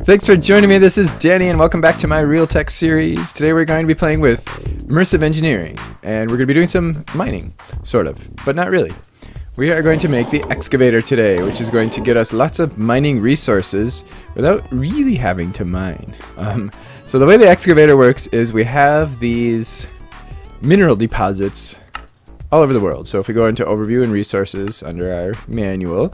Thanks for joining me. This is Danny and welcome back to my Real Tech series. Today we're going to be playing with Immersive Engineering and we're going to be doing some mining, sort of, but not really. We are going to make the Excavator today, which is going to get us lots of mining resources without really having to mine. So the way the Excavator works is we have these mineral deposits all over the world. So if we go into Overview and Resources under our manual,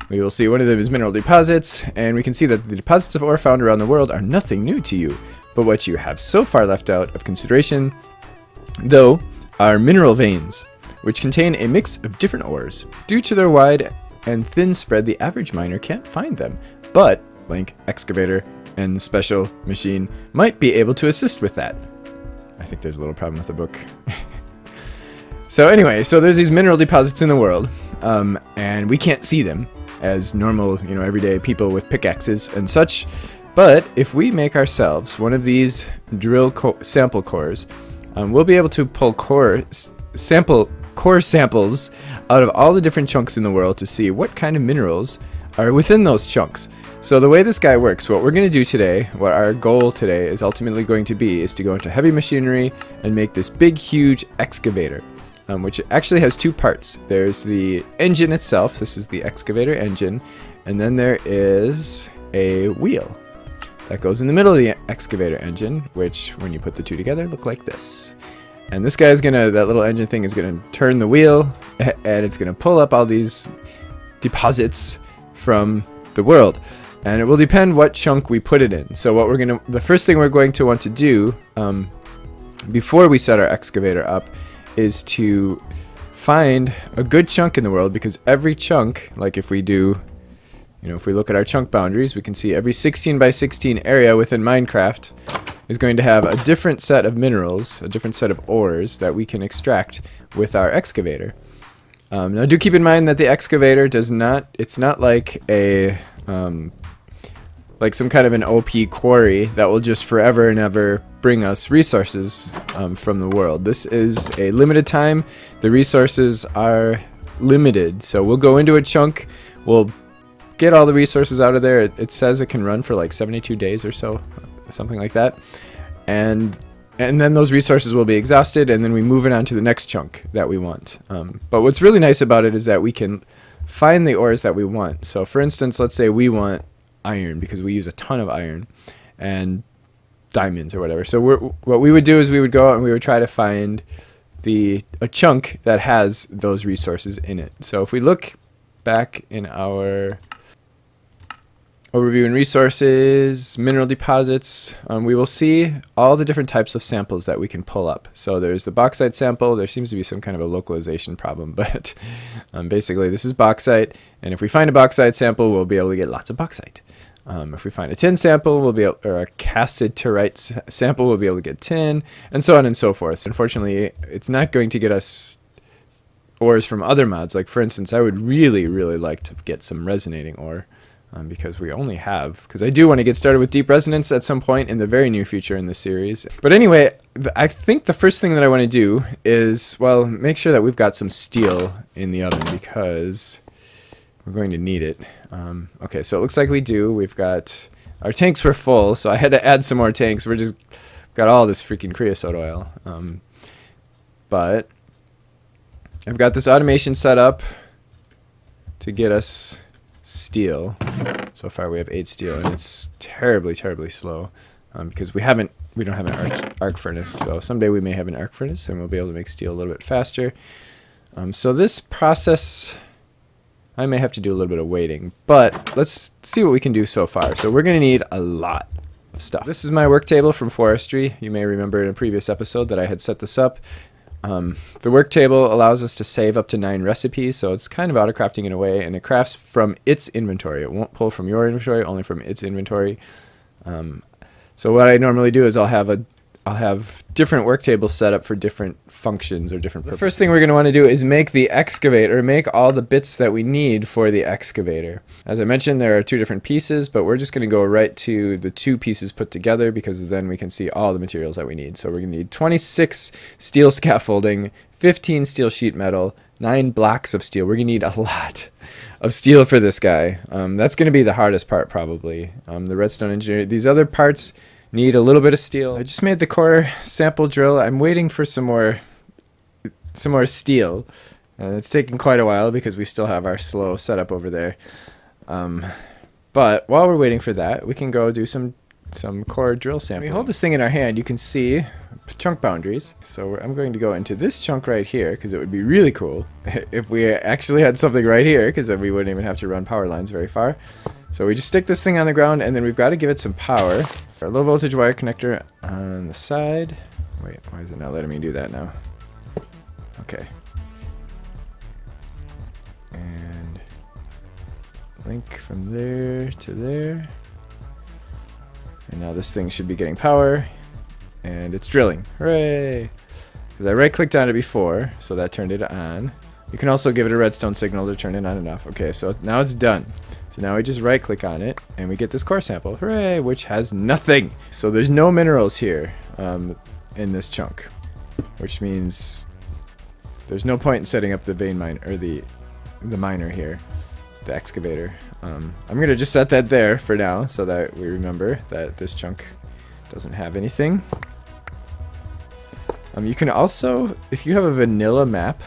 we will see one of them is mineral deposits, and we can see that the deposits of ore found around the world are nothing new to you. But what you have so far left out of consideration, though, are mineral veins, which contain a mix of different ores. Due to their wide and thin spread, the average miner can't find them. But Link, Excavator, and Special Machine might be able to assist with that. I think there's a little problem with the book. So anyway, so there's these mineral deposits in the world, and we can't see them as normal, everyday people with pickaxes and such. But if we make ourselves one of these drill sample cores, we'll be able to pull core samples out of all the different chunks in the world to see what kind of minerals are within those chunks. So the way this guy works, what we're going to do today, what our goal today is ultimately going to be, is to go into heavy machinery and make this big, huge excavator. Which actually has two parts. There's the engine itself, this is the excavator engine, and then there is a wheel that goes in the middle of the excavator engine, which when you put the two together look like this. And this guy's gonna, that little engine thing is gonna turn the wheel, and it's gonna pull up all these deposits from the world. And it will depend what chunk we put it in. So what the first thing we're going to want to do before we set our excavator up is to find a good chunk in the world, because every chunk, like if we do, if we look at our chunk boundaries, we can see every 16 by 16 area within Minecraft is going to have a different set of minerals, a different set of ores that we can extract with our excavator. Now do keep in mind that the excavator does not, it's not like a like some kind of an OP quarry that will just forever and ever bring us resources from the world. This is a limited time. The resources are limited. So we'll go into a chunk, we'll get all the resources out of there. It says it can run for like 72 days or so, something like that. And then those resources will be exhausted, and then we move it on to the next chunk that we want. But what's really nice about it is that we can find the ores that we want. So for instance, let's say we want iron, because we use a ton of iron and diamonds or whatever. So what we would do is we would go out and we would try to find a chunk that has those resources in it. So if we look back in our Overview and Resources, Mineral Deposits, we will see all the different types of samples that we can pull up. So there's the bauxite sample. There seems to be some kind of a localization problem, but basically this is bauxite, and if we find a bauxite sample, we'll be able to get lots of bauxite. If we find a tin sample, or a cassiterite sample, we'll be able to get tin, and so on and so forth. Unfortunately, it's not going to get us ores from other mods. Like for instance, I would really, really like to get some resonating ore. Because we only have, because I do want to get started with deep resonance at some point in the very near future in this series. But anyway, I think the first thing that I want to do is, well, make sure that we've got some steel in the oven, because we're going to need it. Okay, so it looks like we do. We've got, our tanks were full, so I had to add some more tanks. We're just got all this freaking creosote oil. But I've got this automation set up to get us steel. So far we have 8 steel, and it's terribly, terribly slow because we don't have an arc furnace. So someday we may have an arc furnace and we'll be able to make steel a little bit faster. So this process, I may have to do a little bit of waiting, but let's see what we can do so far. So we're going to need a lot of stuff. This is my work table from forestry. You may remember in a previous episode that I had set this up. The work table allows us to save up to 9 recipes, so it's kind of auto-crafting in a way, and it crafts from its inventory. It won't pull from your inventory, only from its inventory. So what I normally do is I'll have different work tables set up for different functions or different purposes. The first thing we're going to want to do is make the excavator, make all the bits that we need for the excavator. As I mentioned, there are 2 different pieces, but we're just going to go right to the 2 pieces put together, because then we can see all the materials that we need. So we're going to need 26 steel scaffolding, 15 steel sheet metal, 9 blocks of steel. We're going to need a lot of steel for this guy. That's going to be the hardest part probably. The redstone engineer. These other parts need a little bit of steel. I just made the core sample drill. I'm waiting for some more steel. It's taking quite a while because we still have our slow setup over there. But while we're waiting for that, we can go do some core drill sampling. We hold this thing in our hand. You can see chunk boundaries. So I'm going to go into this chunk right here because it would be really cool if we actually had something right here, because then we wouldn't even have to run power lines very far. So we just stick this thing on the ground, and then we've got to give it some power. Our low voltage wire connector on the side. Wait, why is it not letting me do that now? Okay. And link from there to there. And now this thing should be getting power, and it's drilling. Hooray! Because I right-clicked on it before, so that turned it on. You can also give it a redstone signal to turn it on and off. Okay, so now it's done. So now we just right-click on it, and we get this core sample. Hooray! Which has nothing. So there's no minerals here in this chunk, which means there's no point in setting up the vein mine or the miner here, the excavator. I'm gonna just set that there for now so that we remember that this chunk doesn't have anything. You can also, if you have a vanilla map,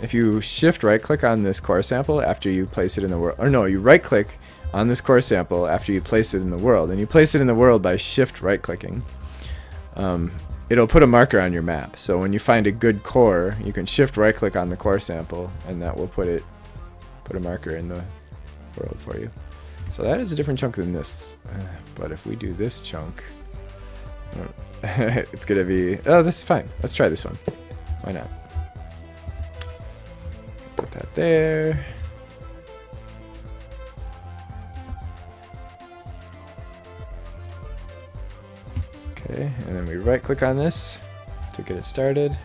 if you shift right click on this core sample after you place it in the world, or no, you right click on this core sample after you place it in the world, and you place it in the world by shift right clicking, it'll put a marker on your map. So when you find a good core, you can shift right click on the core sample, and that will put a marker in the world for you. So that is a different chunk than this, but if we do this chunk, it's gonna be, oh, this is fine. Let's try this one. Why not? Put that there. Okay, and then we right click on this to get it started.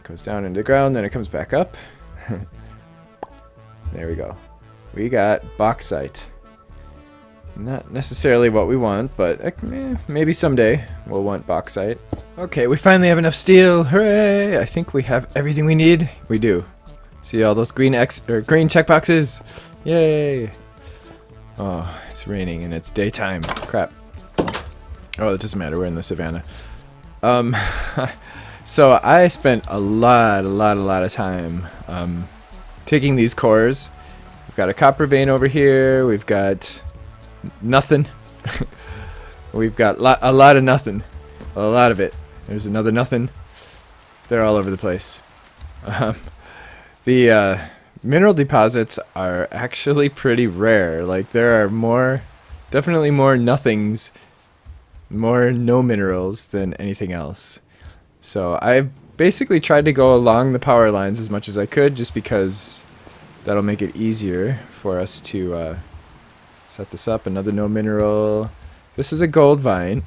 Goes down into the ground, then it comes back up. There we go. We got bauxite. Not necessarily what we want, but maybe someday we'll want bauxite. Okay, we finally have enough steel. Hooray! I think we have everything we need. We do. See all those green green checkboxes? Yay! Oh, it's raining and it's daytime. Crap. Oh, it doesn't matter. We're in the savannah. So I spent a lot of time taking these cores. We've got a copper vein over here. We've got nothing. We've got a lot of nothing. A lot of it. There's another nothing. They're all over the place. The mineral deposits are actually pretty rare. Like, there are definitely more nothings, more no minerals than anything else. So I basically tried to go along the power lines as much as I could, just because that'll make it easier for us to set this up. Another no mineral. This is a gold vein.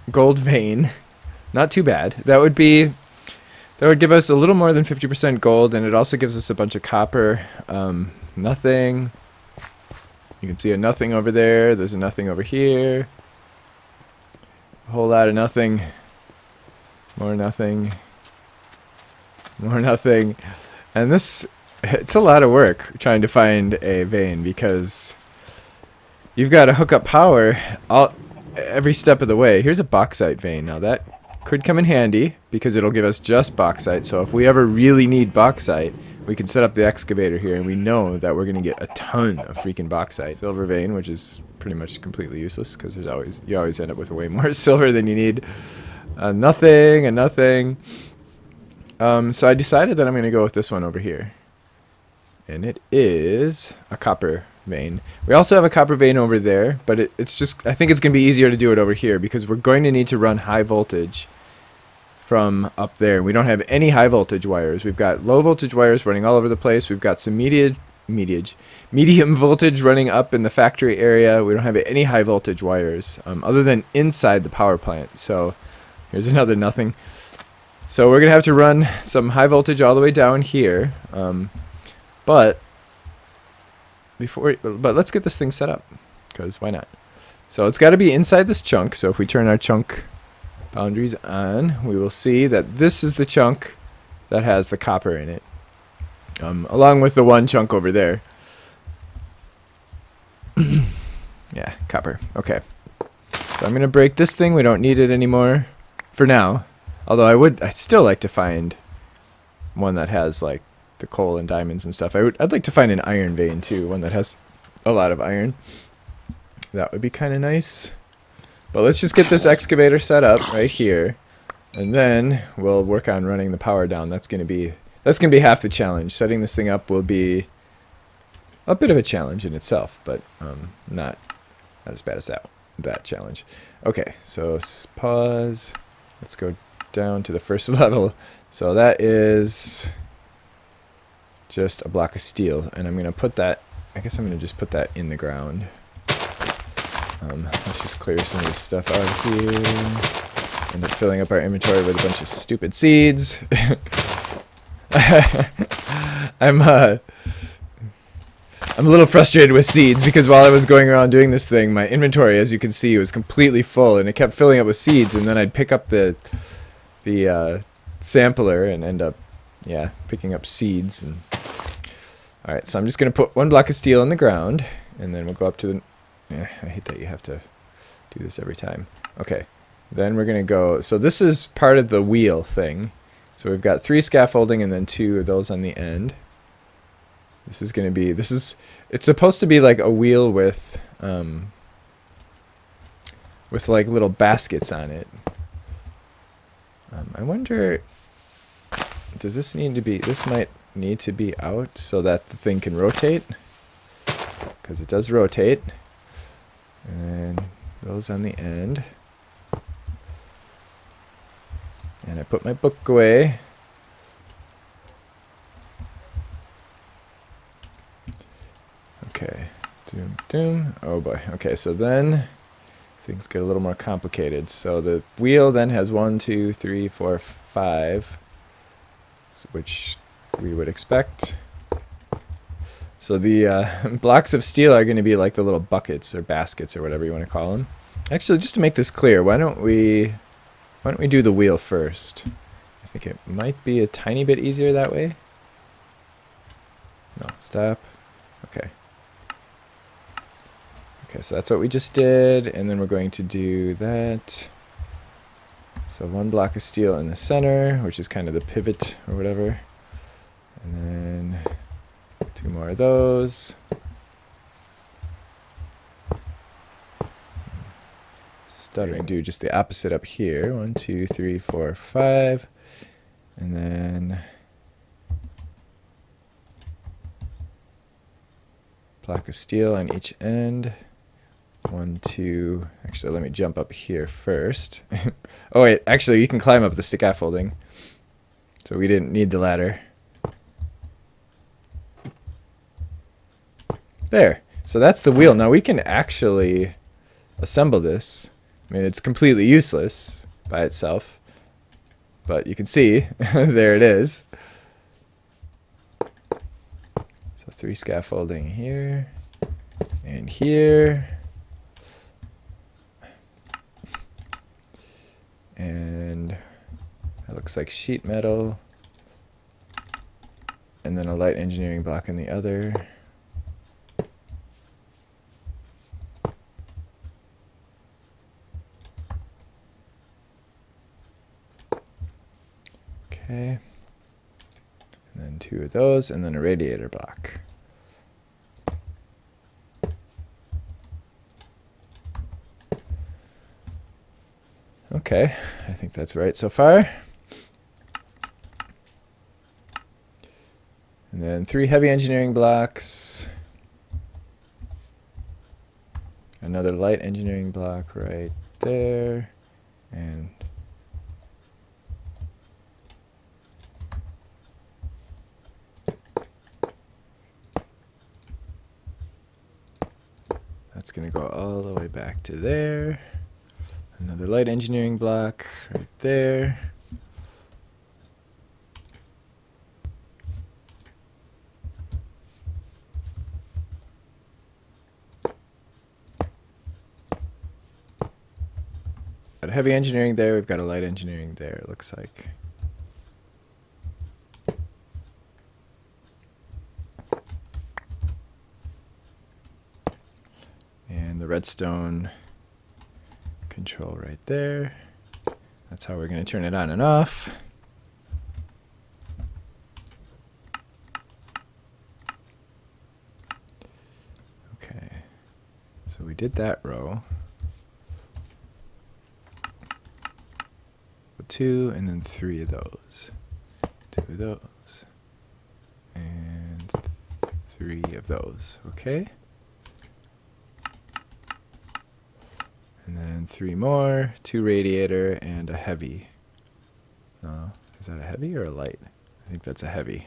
Not too bad. That would give us a little more than 50% gold, and it also gives us a bunch of copper. Nothing. You can see a nothing over there. There's a nothing over here. A whole lot of nothing. More nothing. More nothing. And it's a lot of work trying to find a vein, because you've got to hook up power every step of the way. Here's a bauxite vein. Now that could come in handy because it'll give us just bauxite. So if we ever really need bauxite, we can set up the excavator here, and we know that we're going to get a ton of freaking bauxite. Silver vein, which is pretty much completely useless because you always end up with way more silver than you need. Nothing and nothing. So I decided that I'm going to go with this one over here. And it is a copper vein. We also have a copper vein over there, but it's just, I think it's going to be easier to do it over here because we're going to need to run high voltage from up there. We don't have any high voltage wires. We've got low voltage wires running all over the place. We've got some medium voltage running up in the factory area. We don't have any high voltage wires other than inside the power plant. So here's another nothing. So we're going to have to run some high voltage all the way down here. But let's get this thing set up, because why not? So it's got to be inside this chunk. So if we turn our chunk boundaries on, we will see that this is the chunk that has the copper in it, along with the one chunk over there. Yeah, copper. Okay. So I'm going to break this thing. We don't need it anymore for now. Although I'd still like to find one that has like the coal and diamonds and stuff. I'd like to find an iron vein too, one that has a lot of iron. That would be kind of nice. But let's just get this excavator set up right here, and then we'll work on running the power down. That's gonna be half the challenge. Setting this thing up will be a bit of a challenge in itself, but not as bad as that challenge. Okay, so pause. Let's go down to the first level. So that is just a block of steel, and I'm gonna put that. I guess I'm gonna just put that in the ground. Let's just clear some of this stuff out of here. End up filling up our inventory with a bunch of stupid seeds. I'm a little frustrated with seeds because while I was going around doing this thing, my inventory, as you can see, was completely full, and it kept filling up with seeds. And then I'd pick up the sampler and end up, yeah, picking up seeds. And all right, so I'm just gonna put one block of steel in the ground, and then we'll go up to the. Yeah, I hate that you have to do this every time. Okay, then we're gonna go. So this is part of the wheel thing. So we've got 3 scaffolding and then 2 of those on the end. This is gonna be. It's supposed to be like a wheel with like little baskets on it. I wonder. Does this need to be? This might need to be out so that the thing can rotate, because it does rotate. And those on the end. And I put my book away. Okay. Doom, doom. Oh boy. Okay, so then things get a little more complicated. So the wheel then has 1, 2, 3, 4, 5, which we would expect. So the blocks of steel are going to be like the little buckets or baskets or whatever you want to call them. Actually, just to make this clear, why don't we do the wheel first? I think it might be a tiny bit easier that way. No, stop. Okay. Okay, so that's what we just did, and then we're going to do that. So 1 block of steel in the center, which is kind of the pivot or whatever. And then 2 more of those. Stuttering. Do just the opposite up here. 1, 2, 3, 4, 5. And then block of steel on each end. 1, 2. Actually, let me jump up here first. Oh wait, actually you can climb up the scaffolding. So we didn't need the ladder. There. So that's the wheel. Now we can actually assemble this. I mean, it's completely useless by itself, but you can see there it is. So 3 scaffolding here and here, and that looks like sheet metal, and then a light engineering block in the other. Okay, and then 2 of those, and then a radiator block. Okay, I think that's right so far. And then 3 heavy engineering blocks. Another light engineering block right there, and that's going to go all the way back to there. Another light engineering block right there. Got a heavy engineering there, we've got a light engineering there, it looks like. And the redstone control right there. That's how we're going to turn it on and off. Okay, so we did that row. 2 and then 3 of those. 2 of those. And 3 of those. Okay. And then 3 more, 2 radiator, and a heavy. No, is that a heavy or a light? I think that's a heavy.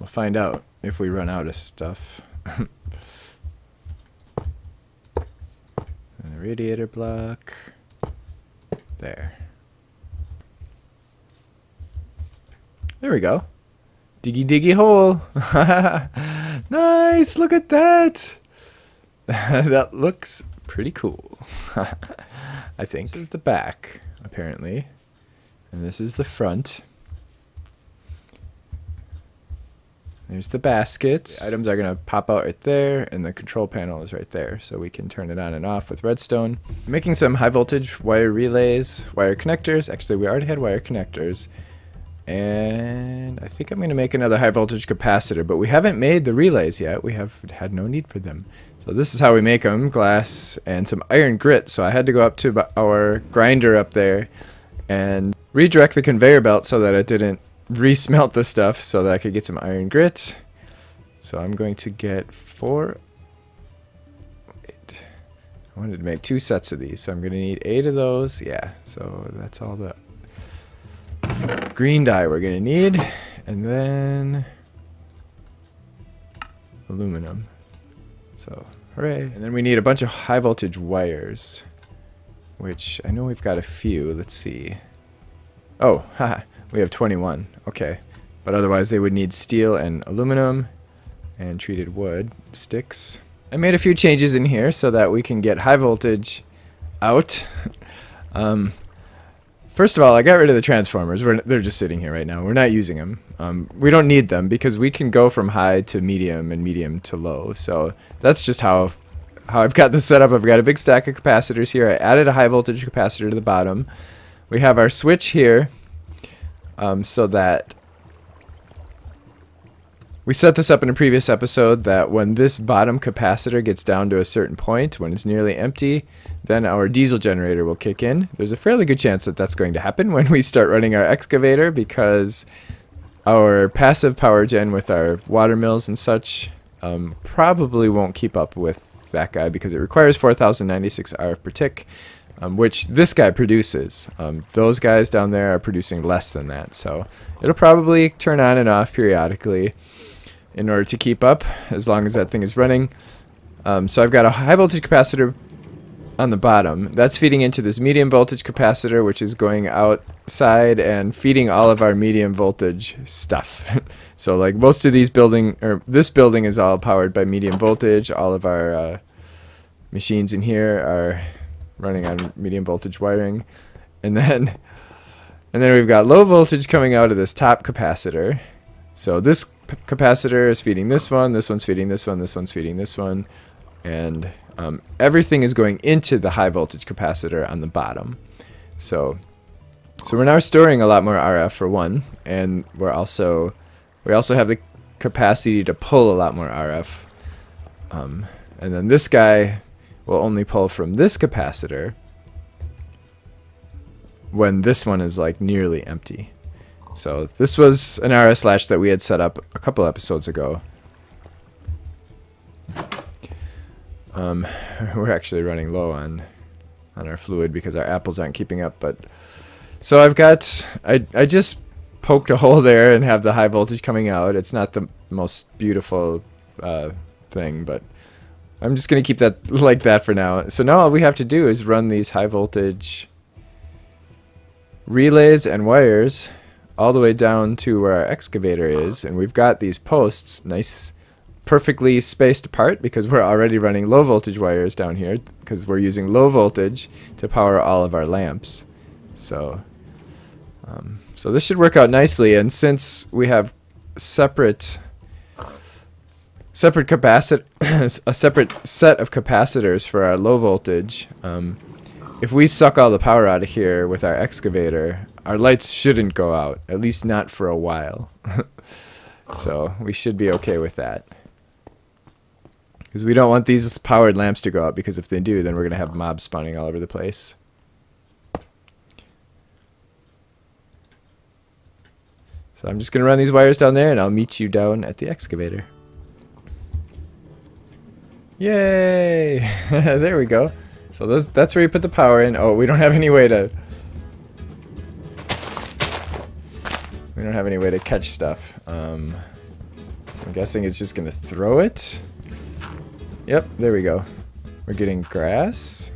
We'll find out if we run out of stuff. And the radiator block. There. There we go. Diggy diggy hole. Nice, look at that. That looks pretty cool. I think. This is the back, apparently. And this is the front. There's the baskets. The items are going to pop out right there, and the control panel is right there, so we can turn it on and off with redstone. I'm making some high voltage wire relays, wire connectors. Actually, we already had wire connectors. And I think I'm going to make another high voltage capacitor, but we haven't made the relays yet. We have had no need for them. So this is how we make them, glass and some iron grit. So I had to go up to our grinder up there and redirect the conveyor belt so that it didn't re-smelt the stuff, so that I could get some iron grit. So I'm going to get 4. Wait, I wanted to make 2 sets of these, so I'm going to need 8 of those. Yeah, so that's all the green dye we're going to need, and then aluminum. So hooray. And then we need a bunch of high voltage wires, which I know we've got a few. Let's see. Oh, haha, we have 21. Okay, but otherwise they would need steel and aluminum and treated wood sticks. I made a few changes in here so that we can get high voltage out. First of all, I got rid of the transformers. They're just sitting here right now. We're not using them. We don't need them because we can go from high to medium and medium to low. So that's just how I've got this set up. I've got a big stack of capacitors here. I added a high voltage capacitor to the bottom. We have our switch here so that we set this up in a previous episode that when this bottom capacitor gets down to a certain point, when it's nearly empty, then our diesel generator will kick in. There's a fairly good chance that that's going to happen when we start running our excavator, because our passive power gen with our water mills and such probably won't keep up with that guy, because it requires 4096 RF per tick, which this guy produces. Those guys down there are producing less than that, so it'll probably turn on and off periodically in order to keep up, as long as that thing is running. So I've got a high voltage capacitor on the bottom. That's feeding into this medium voltage capacitor, which is going outside and feeding all of our medium voltage stuff. So like most of these this building is all powered by medium voltage. All of our machines in here are running on medium voltage wiring. And then we've got low voltage coming out of this top capacitor. So this capacitor is feeding this one, this one's feeding this one, this one's feeding this one, and everything is going into the high voltage capacitor on the bottom. So we're now storing a lot more RF for one, and we also have the capacity to pull a lot more RF. And then this guy will only pull from this capacitor when this one is like nearly empty. So this was an RS latch that we had set up a couple episodes ago. We're actually running low on our fluid because our apples aren't keeping up. But so I just poked a hole there and have the high voltage coming out. It's not the most beautiful thing, but I'm just going to keep that like that for now. So now all we have to do is run these high voltage relays and wires all the way down to where our excavator is, and we've got these posts nice perfectly spaced apart because we're already running low voltage wires down here because we're using low voltage to power all of our lamps. So so this should work out nicely, and since we have separate a separate set of capacitors for our low voltage, if we suck all the power out of here with our excavator, our lights shouldn't go out, at least not for a while. So we should be okay with that. Because we don't want these powered lamps to go out, because if they do, then we're going to have mobs spawning all over the place. So I'm just going to run these wires down there, and I'll meet you down at the excavator. Yay! There we go. So that's where you put the power in. Oh, we don't have any way to... We don't have any way to catch stuff. I'm guessing it's just going to throw it. Yep, there we go. We're getting grass.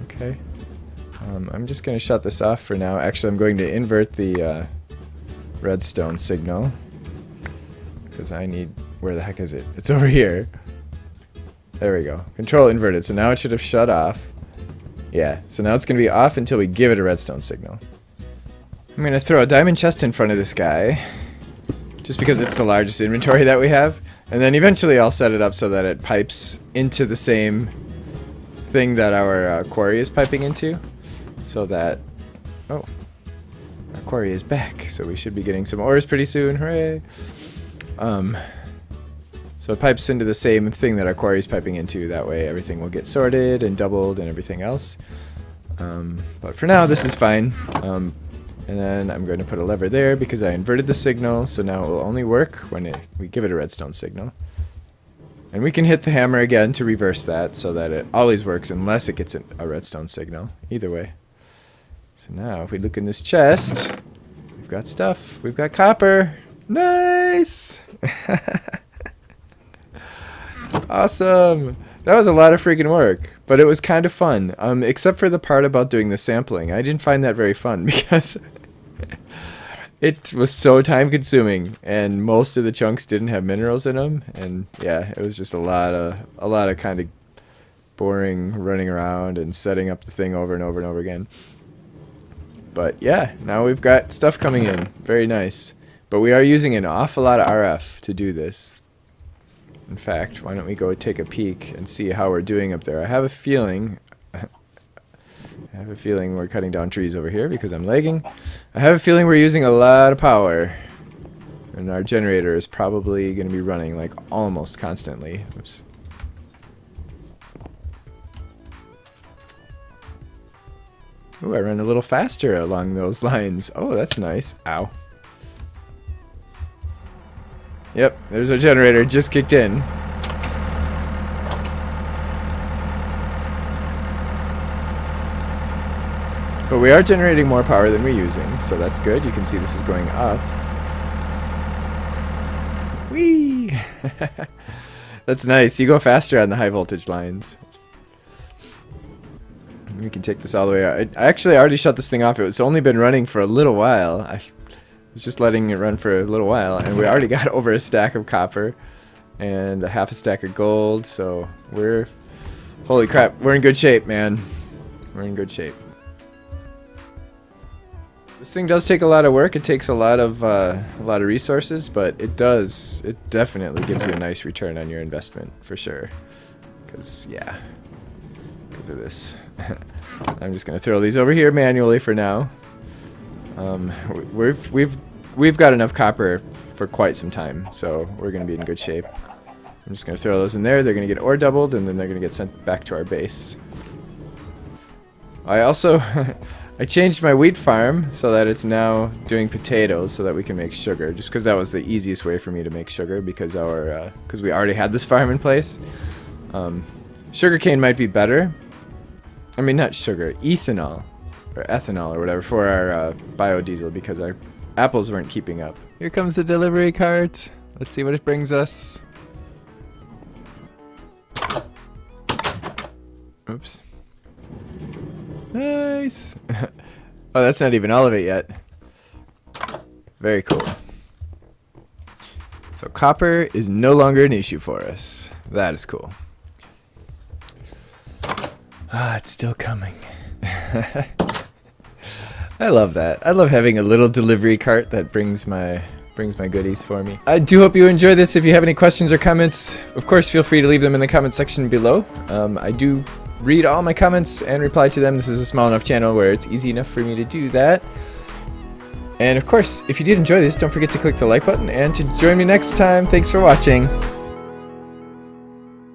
Okay. I'm just going to shut this off for now. Actually, I'm going to invert the redstone signal. Because I need... Where the heck is it? It's over here. There we go. Control inverted. So now it should have shut off. Yeah, so now it's going to be off until we give it a redstone signal. I'm going to throw a diamond chest in front of this guy. Just because it's the largest inventory that we have. And then eventually I'll set it up so that it pipes into the same thing that our quarry is piping into. So that... Oh. Our quarry is back. So we should be getting some ores pretty soon. Hooray! So it pipes into the same thing that our quarry is piping into. That way everything will get sorted and doubled and everything else. But for now, this is fine. And then I'm going to put a lever there because I inverted the signal. So now it will only work when we give it a redstone signal. And we can hit the hammer again to reverse that so that it always works unless it gets a redstone signal. Either way. So now if we look in this chest, we've got stuff. We've got copper. Nice! Awesome! That was a lot of freaking work, but it was kind of fun. Except for the part about doing the sampling. I didn't find that very fun because it was so time consuming and most of the chunks didn't have minerals in them, and yeah, it was just a lot of kind of boring running around and setting up the thing over and over and over again. But yeah, now we've got stuff coming in. Very nice. But we are using an awful lot of RF to do this. In fact, why don't we go take a peek and see how we're doing up there. I have a feeling we're cutting down trees over here because I'm lagging. I have a feeling we're using a lot of power. And our generator is probably going to be running like almost constantly. Oops. Ooh, I ran a little faster along those lines. Oh, that's nice. Ow. Yep, there's our generator, just kicked in. But we are generating more power than we're using, so that's good. You can see this is going up. Whee! That's nice. You go faster on the high voltage lines. We can take this all the way out. I actually already shut this thing off. It's only been running for a little while. I was just letting it run for a little while, and we already got over a stack of copper and a half a stack of gold, so holy crap, we're in good shape, man. We're in good shape. This thing does take a lot of work. It takes a lot of resources, but it definitely gives you a nice return on your investment for sure. Because of this. I'm just gonna throw these over here manually for now. We've got enough copper for quite some time, so we're gonna be in good shape. I'm just gonna throw those in there. They're gonna get ore doubled, and then they're gonna get sent back to our base. I also I changed my wheat farm so that it's now doing potatoes so that we can make sugar. Just because that was the easiest way for me to make sugar because we already had this farm in place. Sugarcane might be better. I mean, not sugar, ethanol. Or ethanol or whatever for our biodiesel because our apples weren't keeping up. Here comes the delivery cart. Let's see what it brings us. Oops. Nice. Oh, that's not even all of it yet. Very cool. So copper is no longer an issue for us. That is cool. Ah, it's still coming. I love that. I love having a little delivery cart that brings my goodies for me. I do hope you enjoy this. If you have any questions or comments, of course, feel free to leave them in the comment section below. I do read all my comments and reply to them. This is a small enough channel where it's easy enough for me to do that. And of course, if you did enjoy this, don't forget to click the like button and to join me next time. Thanks for watching.